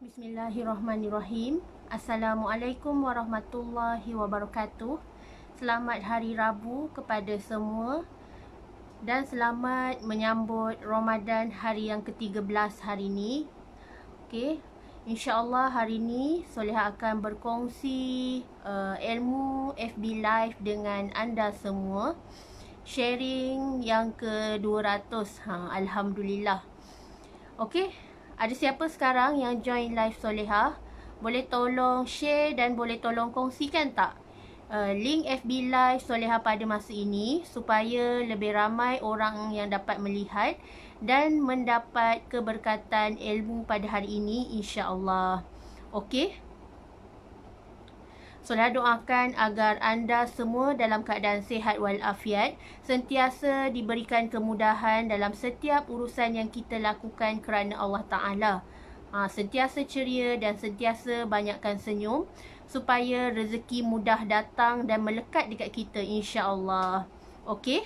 Bismillahirrahmanirrahim. Assalamualaikum warahmatullahi wabarakatuh. Selamat Hari Rabu kepada semua dan selamat menyambut Ramadan hari yang ke-13 hari ini. Okey, insya-Allah hari ini Solehah akan berkongsi ilmu FB Live dengan anda semua. Sharing yang ke-200. Alhamdulillah. Okey. Ada siapa sekarang yang join live Solehah? Boleh tolong share dan boleh tolong kongsikan tak link FB live Solehah pada masa ini supaya lebih ramai orang yang dapat melihat dan mendapat keberkatan ilmu pada hari ini, insya-Allah. Okey. Solehah doakan agar anda semua dalam keadaan sihat walafiat, sentiasa diberikan kemudahan dalam setiap urusan yang kita lakukan kerana Allah Ta'ala. Sentiasa ceria dan sentiasa banyakkan senyum supaya rezeki mudah datang dan melekat dekat kita, insya-Allah. Okey?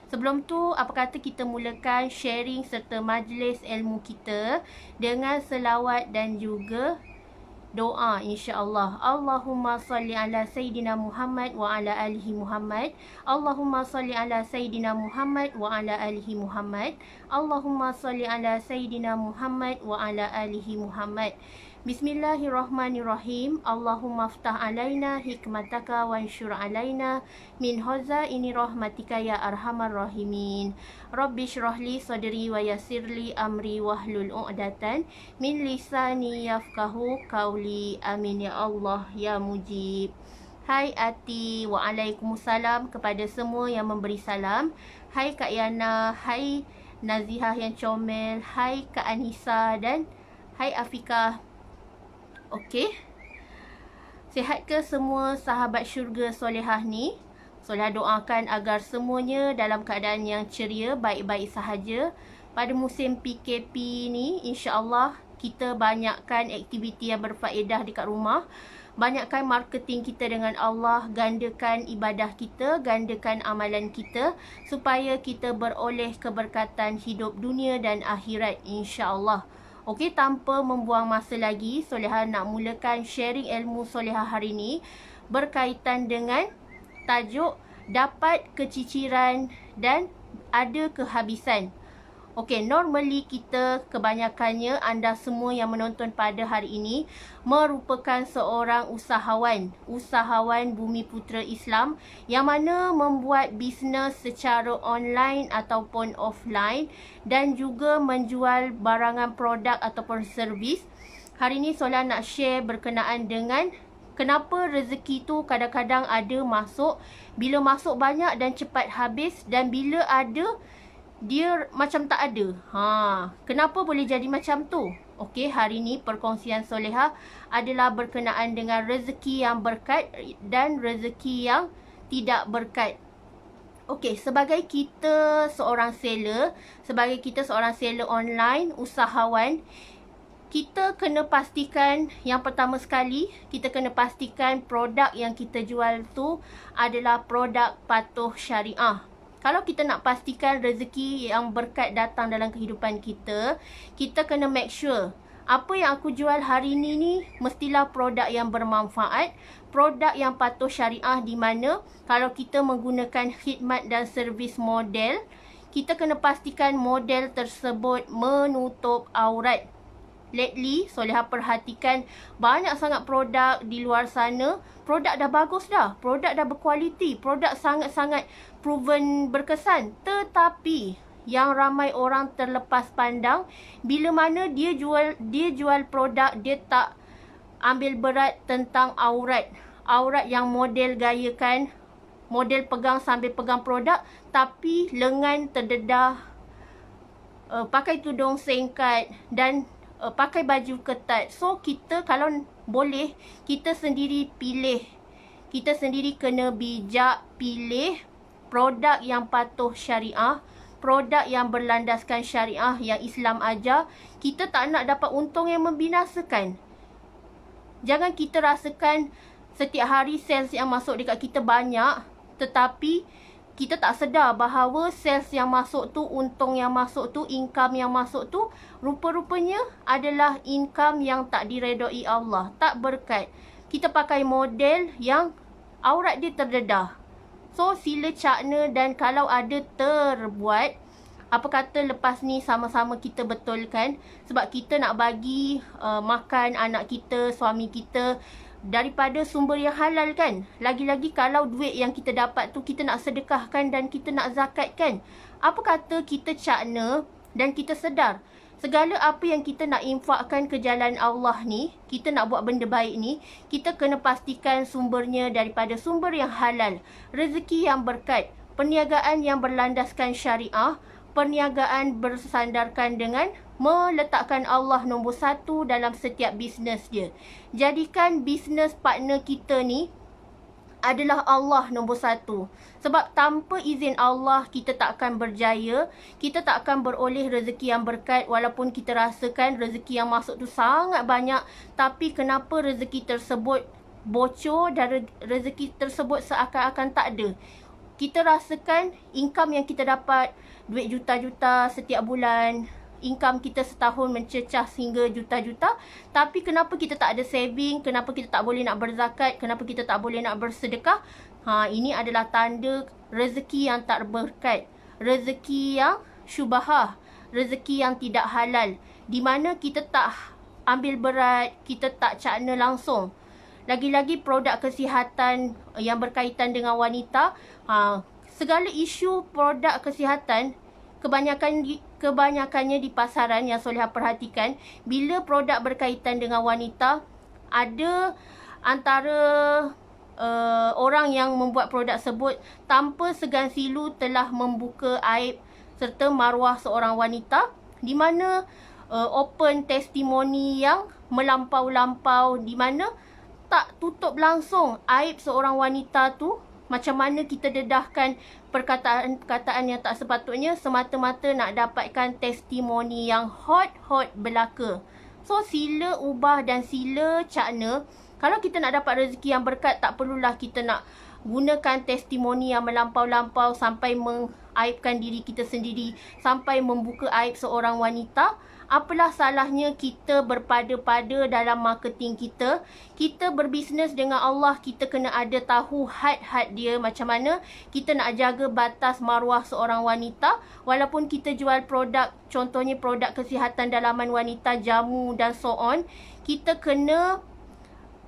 Sebelum tu, apa kata kita mulakan sharing serta majlis ilmu kita dengan selawat dan juga doa, insya-Allah. Allahumma salli ala Sayyidina Muhammad wa ala alihi Muhammad. Allahumma salli ala Sayyidina Muhammad wa ala alihi Muhammad. Allahumma salli ala Sayyidina Muhammad wa ala alihi Muhammad. Bismillahirrahmanirrahim. Allahumma aftah alaina hikmataka wa anshur alaina min hazaini rahmatika ya arhamar rahimin. Rabbi shrahli sadri wa yassirli amri wahlul 'uqdatan min lisani yafqahu qawli. Amin ya Allah ya mujib. Hai Ati, waalaikumsalam kepada semua yang memberi salam. Hai Kak Yana, hai Nazihah yang comel, hai Kak Anissa dan hai Afikah. Okey. Sihat ke semua sahabat syurga Solehah ni? Solehah doakan agar semuanya dalam keadaan yang ceria, baik-baik sahaja. Pada musim PKP ni, insya-Allah kita banyakkan aktiviti yang berfaedah dekat rumah. Banyakkan marketing kita dengan Allah, gandakan ibadah kita, gandakan amalan kita supaya kita beroleh keberkatan hidup dunia dan akhirat, insya-Allah. Okey, tanpa membuang masa lagi, Solehah nak mulakan sharing ilmu Solehah hari ini berkaitan dengan tajuk dapat keciciran dan ada kehabisan. Okey, normally kita kebanyakannya anda semua yang menonton pada hari ini merupakan seorang usahawan Bumiputera Islam yang mana membuat bisnes secara online ataupun offline dan juga menjual barangan produk ataupun servis. Hari ini Solehah nak share berkenaan dengan kenapa rezeki tu kadang-kadang ada masuk, bila masuk banyak dan cepat habis, dan bila ada dia macam tak ada. Kenapa boleh jadi macam tu? Okey, hari ni perkongsian Solehah adalah berkenaan dengan rezeki yang berkat dan rezeki yang tidak berkat. Okey, sebagai kita seorang seller online, usahawan, kita kena pastikan, yang pertama sekali, kita kena pastikan produk yang kita jual tu adalah produk patuh syariah. Kalau kita nak pastikan rezeki yang berkat datang dalam kehidupan kita, kita kena make sure apa yang aku jual hari ni mestilah produk yang bermanfaat, produk yang patuh syariah, di mana kalau kita menggunakan khidmat dan servis model, kita kena pastikan model tersebut menutup aurat. Lately, Solehah perhatikan banyak sangat produk di luar sana. Produk dah bagus dah. Produk dah berkualiti. Produk sangat-sangat proven berkesan. Tetapi, yang ramai orang terlepas pandang, bila mana dia jual produk, dia tak ambil berat tentang aurat. Aurat yang model gayakan, model pegang sambil pegang produk, tapi lengan terdedah, pakai tudung singkat dan pakai baju ketat. So, kita kalau boleh, kita sendiri pilih. Kita sendiri kena bijak pilih produk yang patuh syariah, produk yang berlandaskan syariah yang Islam ajar. Kita tak nak dapat untung yang membinasakan. Jangan kita rasakan setiap hari sales yang masuk dekat kita banyak, tetapi kita tak sedar bahawa sales yang masuk tu, untung yang masuk tu, income yang masuk tu rupa-rupanya adalah income yang tak diredai Allah, tak berkat. Kita pakai model yang aurat dia terdedah. So sila cakna, dan kalau ada terbuat, apa kata lepas ni sama-sama kita betulkan, sebab kita nak bagi makan anak kita, suami kita daripada sumber yang halal kan. Lagi-lagi kalau duit yang kita dapat tu kita nak sedekahkan dan kita nak zakatkan. Apa kata kita cakna dan kita sedar segala apa yang kita nak infakkan ke jalan Allah ni, kita nak buat benda baik ni, kita kena pastikan sumbernya daripada sumber yang halal, rezeki yang berkat, perniagaan yang berlandaskan syariah, perniagaan bersandarkan dengan meletakkan Allah nombor satu dalam setiap bisnes dia. Jadikan bisnes partner kita ni adalah Allah nombor satu. Sebab tanpa izin Allah, kita tak akan berjaya, kita tak akan beroleh rezeki yang berkat. Walaupun kita rasakan rezeki yang masuk tu sangat banyak, tapi kenapa rezeki tersebut bocor dan rezeki tersebut seakan-akan tak ada. Kita rasakan income yang kita dapat, duit juta-juta setiap bulan, income kita setahun mencecah hingga juta-juta, tapi kenapa kita tak ada saving, kenapa kita tak boleh nak berzakat, kenapa kita tak boleh nak bersedekah? Ini adalah tanda rezeki yang tak berkat, rezeki yang syubhah, rezeki yang tidak halal, di mana kita tak ambil berat, kita tak cakna langsung. Lagi-lagi produk kesihatan yang berkaitan dengan wanita, segala isu produk kesihatan kebanyakannya di pasaran yang Solihah perhatikan, bila produk berkaitan dengan wanita, ada antara orang yang membuat produk tersebut tanpa segan silu telah membuka aib serta maruah seorang wanita, di mana open testimoni yang melampau-lampau, di mana tak tutup langsung aib seorang wanita tu. Macam mana kita dedahkan perkataan-perkataan yang tak sepatutnya semata-mata nak dapatkan testimoni yang hot belaka. So sila ubah dan sila cakna. Kalau kita nak dapat rezeki yang berkat, tak perlulah kita nak gunakan testimoni yang melampau-lampau sampai mengaibkan diri kita sendiri, sampai membuka aib seorang wanita. Apalah salahnya kita berpada-pada dalam marketing kita. Kita berbisnes dengan Allah, kita kena ada tahu had-had dia, macam mana kita nak jaga batas maruah seorang wanita. Walaupun kita jual produk, contohnya produk kesihatan dalaman wanita, jamu dan so on, kita kena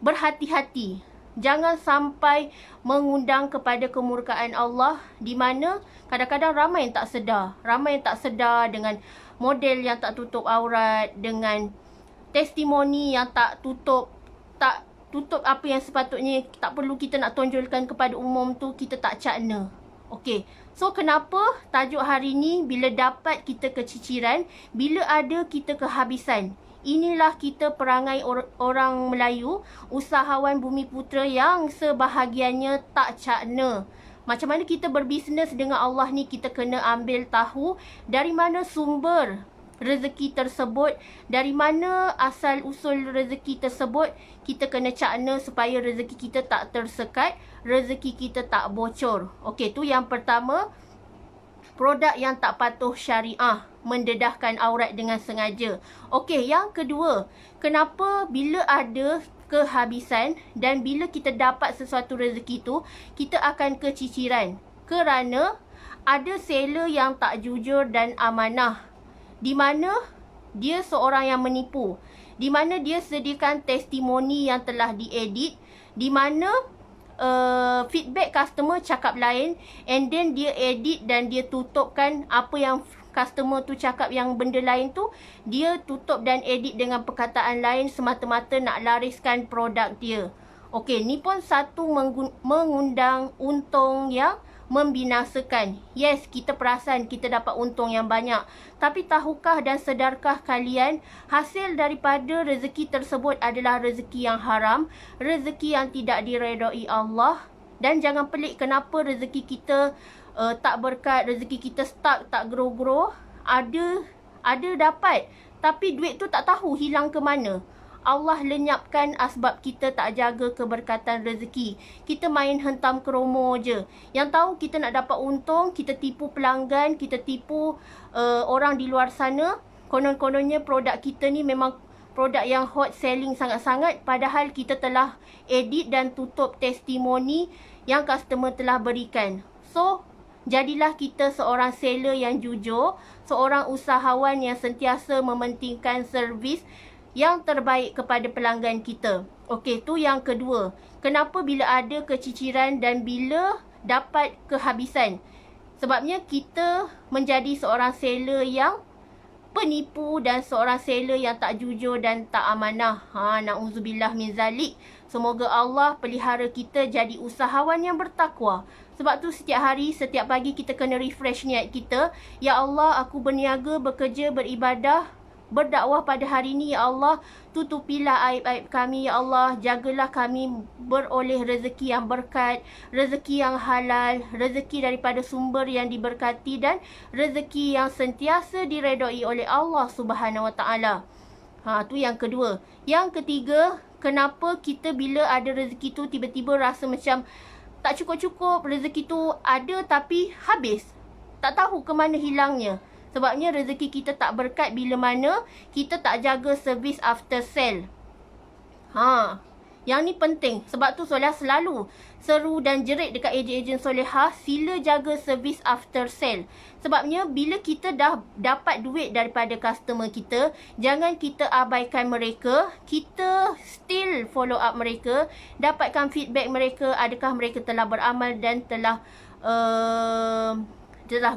berhati-hati. Jangan sampai mengundang kepada kemurkaan Allah, di mana kadang-kadang ramai yang tak sedar dengan model yang tak tutup aurat, dengan testimoni yang tak tutup apa yang sepatutnya tak perlu kita nak tonjolkan kepada umum tu, kita tak cakna. Okey. So kenapa tajuk hari ni, bila dapat kita keciciran, bila ada kita kehabisan. Inilah kita perangai orang Melayu, usahawan bumi putera yang sebahagiannya tak cakna. Macam mana kita berbisnes dengan Allah ni, kita kena ambil tahu dari mana sumber rezeki tersebut, dari mana asal usul rezeki tersebut. Kita kena cakna supaya rezeki kita tak tersekat, rezeki kita tak bocor. Okey, tu yang pertama. Produk yang tak patuh syariah, mendedahkan aurat dengan sengaja. Okey, yang kedua, kenapa bila ada kehabisan dan bila kita dapat sesuatu rezeki tu, kita akan keciciran? Kerana ada seller yang tak jujur dan amanah, di mana dia seorang yang menipu, di mana dia sediakan testimoni yang telah diedit, di mana feedback customer cakap lain, and then dia edit dan dia tutupkan apa yang customer tu cakap yang benda lain tu, dia tutup dan edit dengan perkataan lain semata-mata nak lariskan produk dia. Okey, ni pun satu mengundang untung yang membinasakan. Yes, kita perasan kita dapat untung yang banyak, tapi tahukah dan sedarkah kalian, hasil daripada rezeki tersebut adalah rezeki yang haram, rezeki yang tidak diredai Allah. Dan jangan pelik kenapa rezeki kita tak berkat, rezeki kita stuck, tak grow. Ada dapat, tapi duit tu tak tahu hilang ke mana. Allah lenyapkan asbab kita tak jaga keberkatan rezeki. Kita main hentam kromo je. Yang tahu kita nak dapat untung, kita tipu pelanggan, kita tipu orang di luar sana. Konon-kononnya produk kita ni memang produk yang hot selling sangat-sangat, padahal kita telah edit dan tutup testimoni yang customer telah berikan. So, jadilah kita seorang seller yang jujur, seorang usahawan yang sentiasa mementingkan servis yang terbaik kepada pelanggan kita. Okey, tu yang kedua. Kenapa bila ada keciciran dan bila dapat kehabisan? Sebabnya kita menjadi seorang seller yang penipu dan seorang seller yang tak jujur dan tak amanah. Na'udzubillah min zalik. Semoga Allah pelihara kita jadi usahawan yang bertakwa. Sebab tu setiap hari, setiap pagi kita kena refresh niat kita. Ya Allah, aku berniaga, bekerja, beribadah, berdakwah pada hari ini. Ya Allah, tutupilah aib-aib kami. Ya Allah, jagalah kami beroleh rezeki yang berkat, rezeki yang halal, rezeki daripada sumber yang diberkati dan rezeki yang sentiasa diredai oleh Allah Subhanahu Wa Taala. Tu yang kedua. Yang ketiga, kenapa kita bila ada rezeki tu tiba-tiba rasa macam tak cukup-cukup, rezeki tu ada tapi habis. Tak tahu ke mana hilangnya. Sebabnya rezeki kita tak berkat bila mana kita tak jaga servis after sale. Yang ni penting. Sebab tu Solehah selalu seru dan jerit dekat ejen-ejen Solehah, sila jaga servis after sale. Sebabnya bila kita dah dapat duit daripada customer kita, jangan kita abaikan mereka. Kita still follow up mereka, dapatkan feedback mereka, adakah mereka telah beramal dan telah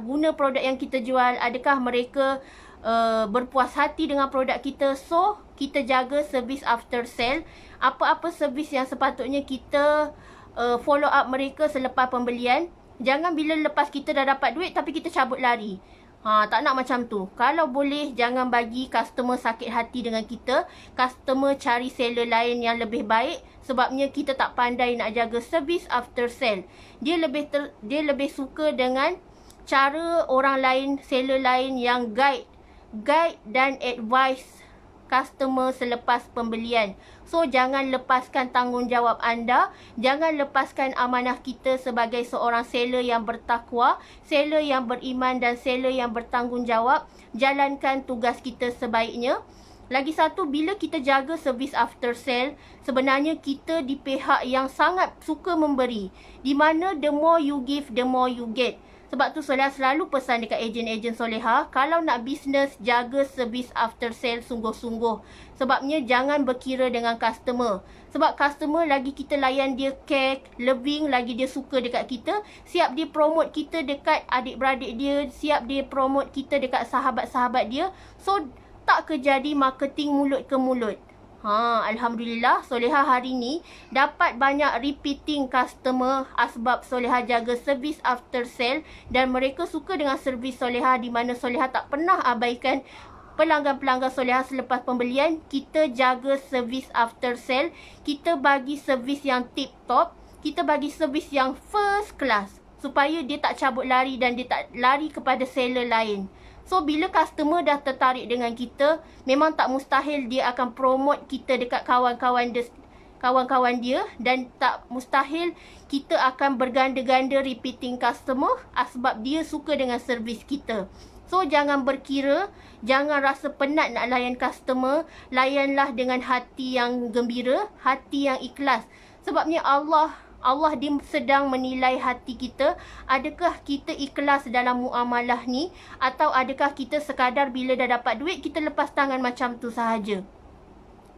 guna produk yang kita jual, adakah mereka berpuas hati dengan produk kita. So, kita jaga servis after sale. Apa-apa servis yang sepatutnya kita follow up mereka selepas pembelian. Jangan bila lepas kita dah dapat duit tapi kita cabut lari. Tak nak macam tu. Kalau boleh, jangan bagi customer sakit hati dengan kita. Customer cari seller lain yang lebih baik. Sebabnya kita tak pandai nak jaga servis after sale. Dia lebih suka dengan cara orang lain, seller lain yang guide dan advice customer selepas pembelian. So, jangan lepaskan tanggungjawab anda. Jangan lepaskan amanah kita sebagai seorang seller yang bertakwa, seller yang beriman dan seller yang bertanggungjawab. Jalankan tugas kita sebaiknya. Lagi satu, bila kita jaga servis after sale, sebenarnya kita di pihak yang sangat suka memberi. Di mana the more you give, the more you get. Sebab tu Solehah selalu pesan dekat ejen-ejen Solehah, kalau nak bisnes, jaga servis after sale sungguh-sungguh. Sebabnya jangan berkira dengan customer. Sebab customer lagi kita layan dia care, loving, lagi dia suka dekat kita, siap dia promote kita dekat adik-beradik dia, siap dia promote kita dekat sahabat-sahabat dia. So, tak kejadi marketing mulut ke mulut. Alhamdulillah, Solehah hari ni dapat banyak repeating customer asbab Solehah jaga servis after sale dan mereka suka dengan servis Solehah, di mana Solehah tak pernah abaikan pelanggan-pelanggan Solehah selepas pembelian. Kita jaga servis after sale, kita bagi servis yang tip top, kita bagi servis yang first class supaya dia tak cabut lari dan dia tak lari kepada seller lain. So, bila customer dah tertarik dengan kita, memang tak mustahil dia akan promote kita dekat kawan-kawan dia dan tak mustahil kita akan berganda-ganda repeating customer sebab dia suka dengan servis kita. So, jangan berkira, jangan rasa penat nak layan customer, layanlah dengan hati yang gembira, hati yang ikhlas. Sebabnya Allah dia sedang menilai hati kita. Adakah kita ikhlas dalam muamalah ni, atau adakah kita sekadar bila dah dapat duit kita lepas tangan macam tu sahaja.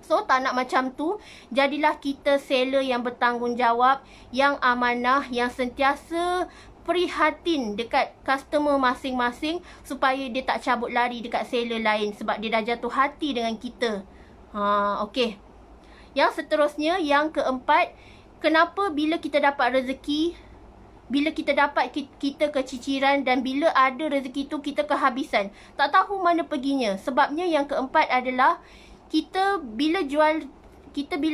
So, tak nak macam tu. Jadilah kita seller yang bertanggungjawab, yang amanah, yang sentiasa prihatin dekat customer masing-masing supaya dia tak cabut lari dekat seller lain sebab dia dah jatuh hati dengan kita. Okey. Yang seterusnya, yang keempat, kenapa bila kita dapat rezeki, bila kita dapat kita keciciran dan bila ada rezeki tu kita kehabisan, tak tahu mana perginya. Sebabnya yang keempat adalah kita bila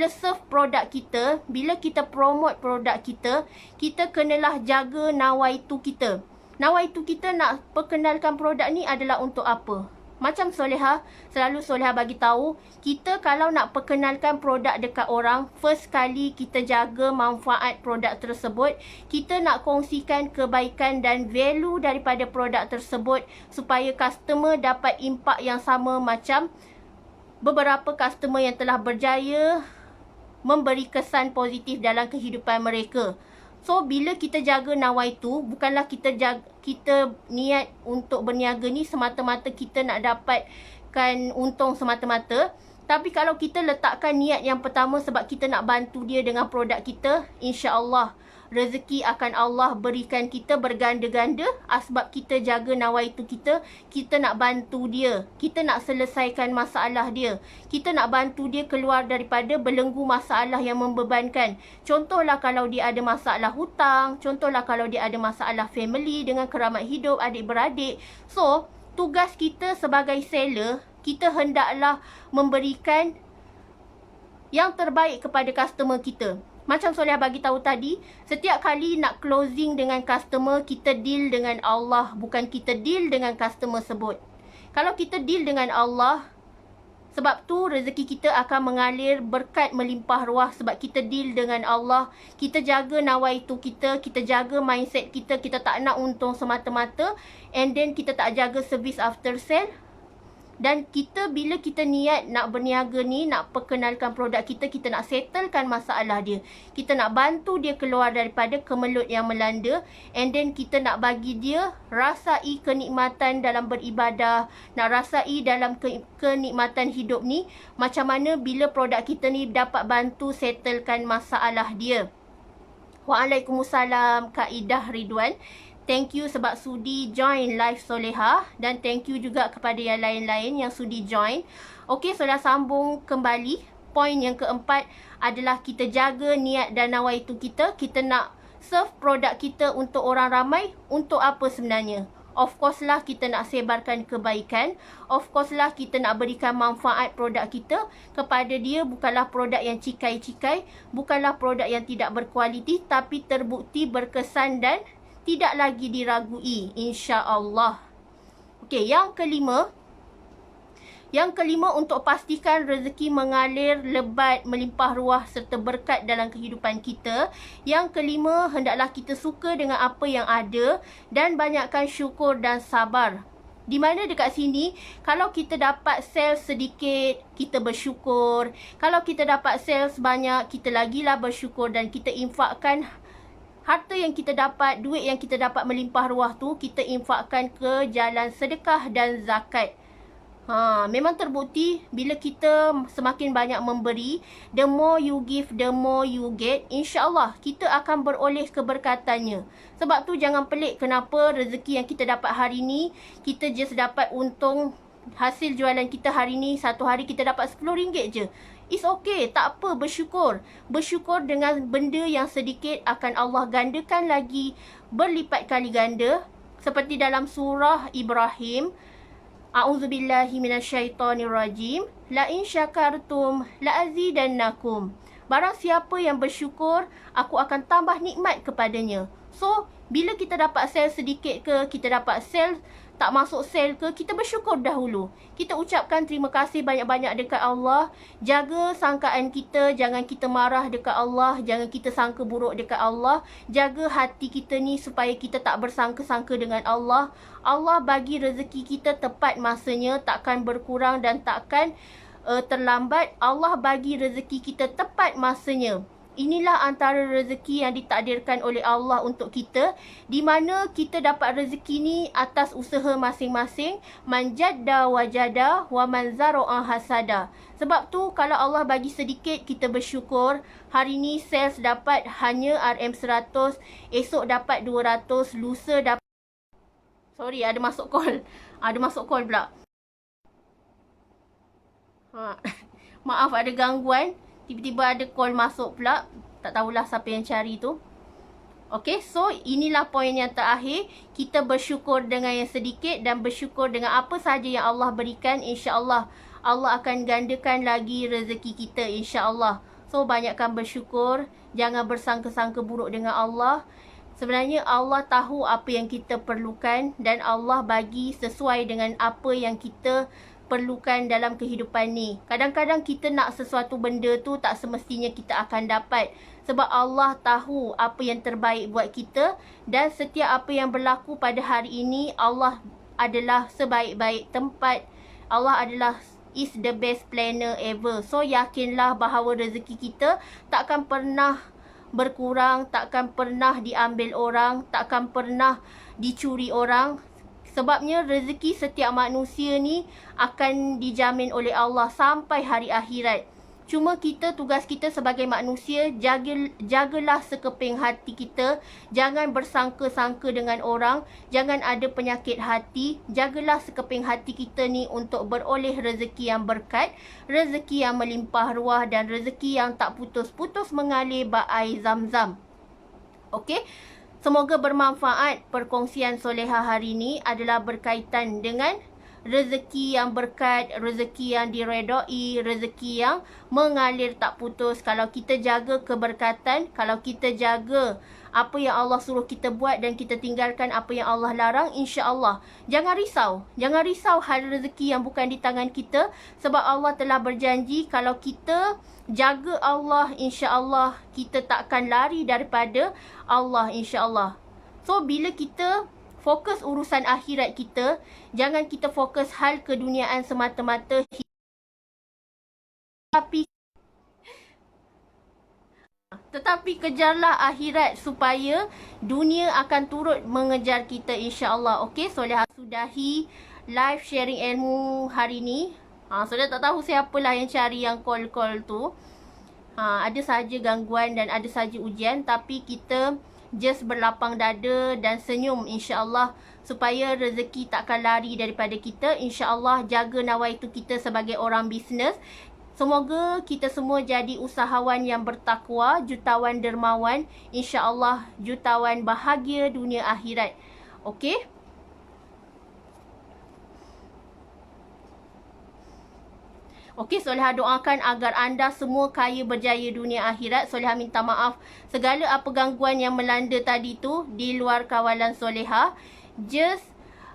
serve produk kita, bila kita promote produk kita, kita kenalah jaga nawaitu kita. Nawaitu kita nak perkenalkan produk ni adalah untuk apa? Macam Soleha, selalu Soleha bagi tahu, kita kalau nak perkenalkan produk dekat orang, first kali kita jaga manfaat produk tersebut. Kita nak kongsikan kebaikan dan value daripada produk tersebut supaya customer dapat impak yang sama macam beberapa customer yang telah berjaya memberi kesan positif dalam kehidupan mereka. So, bila kita jaga nawaitu, bukanlah kita niat untuk berniaga ni semata-mata kita nak dapatkan untung semata-mata. Tapi kalau kita letakkan niat yang pertama sebab kita nak bantu dia dengan produk kita, insya-Allah rezeki akan Allah berikan kita berganda-ganda sebab kita jaga nawaitu kita. Kita nak bantu dia, kita nak selesaikan masalah dia, kita nak bantu dia keluar daripada belenggu masalah yang membebankan. Contohlah kalau dia ada masalah hutang, contohlah kalau dia ada masalah family dengan keramat hidup, adik-beradik. So, tugas kita sebagai seller, kita hendaklah memberikan yang terbaik kepada customer kita. Macam Soleha bagi tahu tadi, setiap kali nak closing dengan customer, kita deal dengan Allah, bukan kita deal dengan customer sebut. Kalau kita deal dengan Allah, sebab tu rezeki kita akan mengalir, berkat melimpah ruah sebab kita deal dengan Allah. Kita jaga nawaitu kita, kita jaga mindset kita, kita tak nak untung semata-mata, and then kita tak jaga service after sale. Dan kita bila kita niat nak berniaga ni, nak perkenalkan produk kita, kita nak settlekan masalah dia. Kita nak bantu dia keluar daripada kemelut yang melanda. And then kita nak bagi dia rasai kenikmatan dalam beribadah, nak rasai dalam kenikmatan hidup ni. Macam mana bila produk kita ni dapat bantu settlekan masalah dia. Waalaikumsalam Kak Idah Ridwan. Thank you sebab sudi join live Soleha. Dan thank you juga kepada yang lain-lain yang sudi join. Okey, Soleha sambung kembali. Poin yang keempat adalah kita jaga niat dan nawaitu kita. Kita nak serve produk kita untuk orang ramai. Untuk apa sebenarnya? Of course lah kita nak sebarkan kebaikan. Of course lah kita nak berikan manfaat produk kita kepada dia. Bukanlah produk yang cikai-cikai. Bukanlah produk yang tidak berkualiti. Tapi terbukti berkesan dan tidak lagi diragui, insya-Allah. Okey, yang kelima. Yang kelima, untuk pastikan rezeki mengalir lebat, melimpah ruah serta berkat dalam kehidupan kita. Yang kelima, hendaklah kita suka dengan apa yang ada dan banyakkan syukur dan sabar. Di mana dekat sini, kalau kita dapat sales sedikit, kita bersyukur. Kalau kita dapat sales banyak, kita lagilah bersyukur dan kita infakkan harta yang kita dapat, duit yang kita dapat melimpah ruah tu, kita infakkan ke jalan sedekah dan zakat. Memang terbukti bila kita semakin banyak memberi, the more you give, the more you get, insya-Allah kita akan beroleh keberkatannya. Sebab tu jangan pelik kenapa rezeki yang kita dapat hari ni, kita just dapat untung hasil jualan kita hari ni, satu hari kita dapat RM10 je. It's okay, tak apa, bersyukur. Bersyukur dengan benda yang sedikit akan Allah gandakan lagi berlipat kali ganda. Seperti dalam surah Ibrahim, A'udzubillahi minasyaitonirrajim. La in syakartum la azidannakum. Barang siapa yang bersyukur, aku akan tambah nikmat kepadanya. So, bila kita dapat sel sedikit ke, kita dapat sel tak masuk sel ke, kita bersyukur dahulu. Kita ucapkan terima kasih banyak-banyak dekat Allah. Jaga sangkaan kita, jangan kita marah dekat Allah, jangan kita sangka buruk dekat Allah. Jaga hati kita ni supaya kita tak bersangka-sangka dengan Allah. Allah bagi rezeki kita tepat masanya, takkan berkurang dan takkan terlambat. Allah bagi rezeki kita tepat masanya. Inilah antara rezeki yang ditakdirkan oleh Allah untuk kita, di mana kita dapat rezeki ni atas usaha masing-masing. Man jadda wajada wa man zara'a hasada. Sebab tu kalau Allah bagi sedikit, kita bersyukur. Hari ni sales dapat hanya RM100, esok dapat 200, lusa dapat... Sorry, ada masuk call. Ada masuk call pula. Maaf ada gangguan. Tiba-tiba ada call masuk pula. Tak tahulah siapa yang cari tu. Okay, so inilah poin yang terakhir. Kita bersyukur dengan yang sedikit dan bersyukur dengan apa sahaja yang Allah berikan. InsyaAllah Allah akan gandakan lagi rezeki kita, insyaAllah. So, banyakkan bersyukur. Jangan bersangka-sangka buruk dengan Allah. Sebenarnya Allah tahu apa yang kita perlukan dan Allah bagi sesuai dengan apa yang kita perlukan dalam kehidupan ni. Kadang-kadang kita nak sesuatu benda tu tak semestinya kita akan dapat. Sebab Allah tahu apa yang terbaik buat kita dan setiap apa yang berlaku pada hari ini, Allah adalah sebaik-baik tempat. Allah adalah is the best planner ever. So yakinlah bahawa rezeki kita takkan pernah berkurang, takkan pernah diambil orang, takkan pernah dicuri orang. Sebabnya rezeki setiap manusia ni akan dijamin oleh Allah sampai hari akhirat. Cuma kita, tugas kita sebagai manusia, jagalah sekeping hati kita. Jangan bersangka-sangka dengan orang. Jangan ada penyakit hati. Jagalah sekeping hati kita ni untuk beroleh rezeki yang berkat, rezeki yang melimpah ruah dan rezeki yang tak putus-putus mengalir bak-air Zam-Zam. Okey? Semoga bermanfaat. Perkongsian soleha hari ini adalah berkaitan dengan rezeki yang berkat, rezeki yang diredai, rezeki yang mengalir tak putus. Kalau kita jaga keberkatan, kalau kita jaga apa yang Allah suruh kita buat dan kita tinggalkan apa yang Allah larang, insya-Allah. Jangan risau. Jangan risau hal rezeki yang bukan di tangan kita, sebab Allah telah berjanji kalau kita jaga Allah, insya-Allah kita takkan lari daripada Allah, insya-Allah. So bila kita fokus urusan akhirat kita, jangan kita fokus hal keduniaan semata-mata. Tetapi kejarlah akhirat supaya dunia akan turut mengejar kita, insya-Allah. Okey, Soleha sudahi live sharing ilmu hari ni. Soleha tak tahu siapalah yang cari yang call-call tu. Ada saja gangguan dan ada saja ujian, tapi kita just berlapang dada dan senyum, insya-Allah, supaya rezeki takkan lari daripada kita. Insya-Allah jaga nawaitu kita sebagai orang bisnes. Semoga kita semua jadi usahawan yang bertakwa, jutawan dermawan, insya-Allah jutawan bahagia dunia akhirat. Okey? Okey, Soleha doakan agar anda semua kaya berjaya dunia akhirat. Soleha minta maaf segala apa gangguan yang melanda tadi tu di luar kawalan Soleha. Just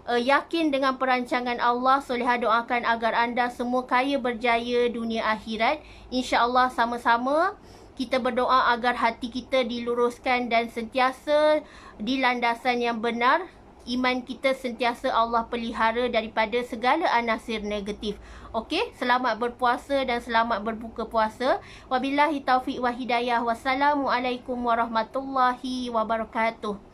yakin dengan perancangan Allah. Soleha doakan agar anda semua kaya berjaya dunia akhirat. InsyaAllah sama-sama kita berdoa agar hati kita diluruskan dan sentiasa di landasan yang benar. Iman kita sentiasa Allah pelihara daripada segala anasir negatif. Okey, selamat berpuasa dan selamat berbuka puasa. Wabillahi taufiq wa hidayah. Wassalamualaikum warahmatullahi wabarakatuh.